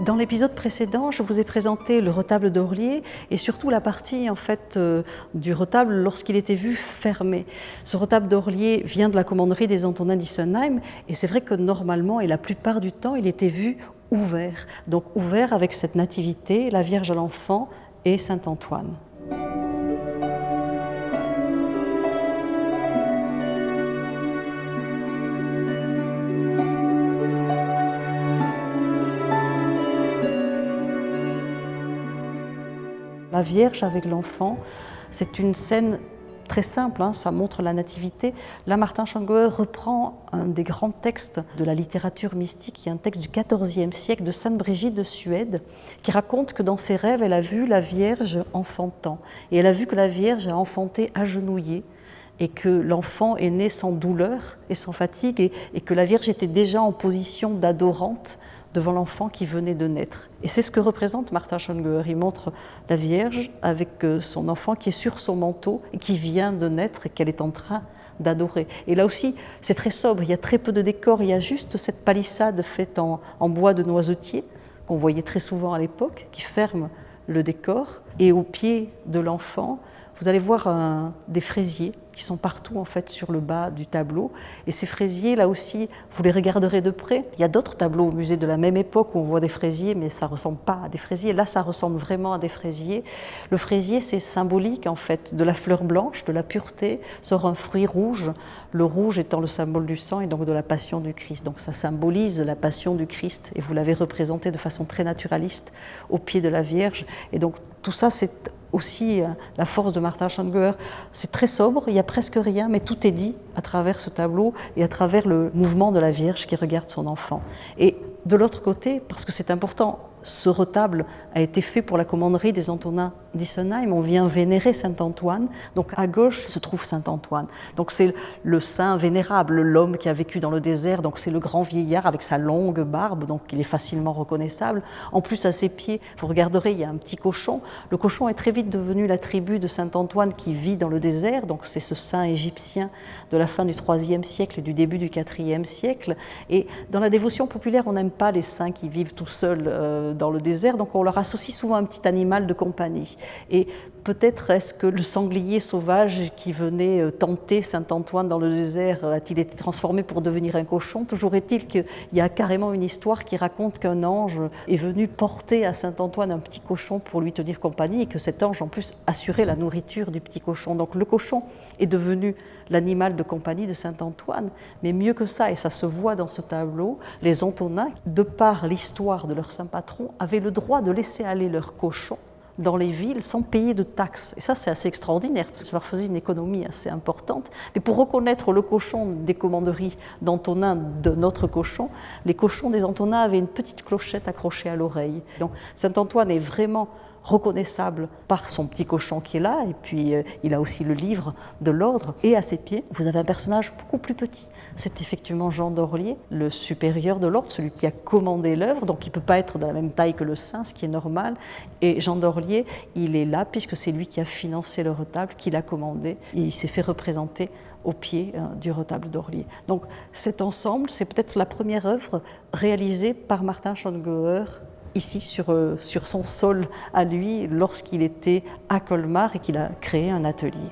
Dans l'épisode précédent, je vous ai présenté le retable d'Orlier et surtout la partie du retable lorsqu'il était vu fermé. Ce retable d'Orlier vient de la commanderie des Antonins d'Issenheim et c'est vrai que normalement et la plupart du temps, il était vu ouvert. Donc ouvert avec cette nativité, la Vierge à l'enfant et Saint Antoine. La Vierge avec l'enfant, c'est une scène très simple, ça montre la nativité. Là, Martin Schongauer reprend un des grands textes de la littérature mystique, qui est un texte du XIVe siècle de Sainte Brigitte de Suède, qui raconte que dans ses rêves, elle a vu la Vierge enfantant. Et elle a vu que la Vierge a enfanté agenouillée, et que l'enfant est né sans douleur et sans fatigue, et que la Vierge était déjà en position d'adorante devant l'enfant qui venait de naître. Et c'est ce que représente Martin Schongauer. Il montre la Vierge avec son enfant qui est sur son manteau et qui vient de naître et qu'elle est en train d'adorer. Et là aussi, c'est très sobre, il y a très peu de décor, il y a juste cette palissade faite en bois de noisetier, qu'on voyait très souvent à l'époque, qui ferme le décor. Et au pied de l'enfant, vous allez voir des fraisiers qui sont partout en fait sur le bas du tableau. Et ces fraisiers, là aussi, vous les regarderez de près. Il y a d'autres tableaux au musée de la même époque où on voit des fraisiers, mais ça ne ressemble pas à des fraisiers. Là, ça ressemble vraiment à des fraisiers. Le fraisier, c'est symbolique en fait de la fleur blanche, de la pureté, sur un fruit rouge. Le rouge étant le symbole du sang et donc de la passion du Christ. Donc ça symbolise la passion du Christ et vous l'avez représenté de façon très naturaliste au pied de la Vierge. Et donc tout ça, c'est aussi la force de Martin Schongauer. C'est très sobre, il n'y a presque rien, mais tout est dit à travers ce tableau et à travers le mouvement de la Vierge qui regarde son enfant. Et de l'autre côté, parce que c'est important, ce retable a été fait pour la commanderie des Antonins d'Issenheim. On vient vénérer Saint Antoine. Donc à gauche se trouve Saint Antoine. Donc c'est le saint vénérable, l'homme qui a vécu dans le désert. Donc c'est le grand vieillard avec sa longue barbe, donc il est facilement reconnaissable. En plus, à ses pieds, vous regarderez, il y a un petit cochon. Le cochon est très vite devenu l'attribut de Saint Antoine qui vit dans le désert. Donc c'est ce saint égyptien de la fin du IIIe siècle et du début du IVe siècle. Et dans la dévotion populaire, on n'aime pas les saints qui vivent tout seuls dans le désert, donc on leur associe souvent un petit animal de compagnie. Et peut-être est-ce que le sanglier sauvage qui venait tenter Saint Antoine dans le désert a-t-il été transformé pour devenir un cochon? Toujours est-il qu'il y a carrément une histoire qui raconte qu'un ange est venu porter à Saint Antoine un petit cochon pour lui tenir compagnie et que cet ange en plus assurait la nourriture du petit cochon. Donc le cochon est devenu l'animal de compagnie de Saint Antoine, mais mieux que ça, et ça se voit dans ce tableau, les Antonins, de par l'histoire de leur saint patron, avaient le droit de laisser aller leurs cochons dans les villes sans payer de taxes. Et ça, c'est assez extraordinaire, parce que ça leur faisait une économie assez importante. Mais pour reconnaître le cochon des commanderies d'Antonin de notre cochon, les cochons des Antonins avaient une petite clochette accrochée à l'oreille. Donc Saint Antoine est vraiment reconnaissable par son petit cochon qui est là, et puis il a aussi le livre de l'ordre, et à ses pieds, vous avez un personnage beaucoup plus petit. C'est effectivement Jean d'Orlier, le supérieur de l'ordre, celui qui a commandé l'œuvre, donc il ne peut pas être de la même taille que le saint, ce qui est normal, et Jean d'Orlier, il est là puisque c'est lui qui a financé le retable, qui l'a commandé, et il s'est fait représenter au pied du retable d'Orlier. Donc cet ensemble, c'est peut-être la première œuvre réalisée par Martin Schongauer ici sur son sol à lui lorsqu'il était à Colmar et qu'il a créé un atelier.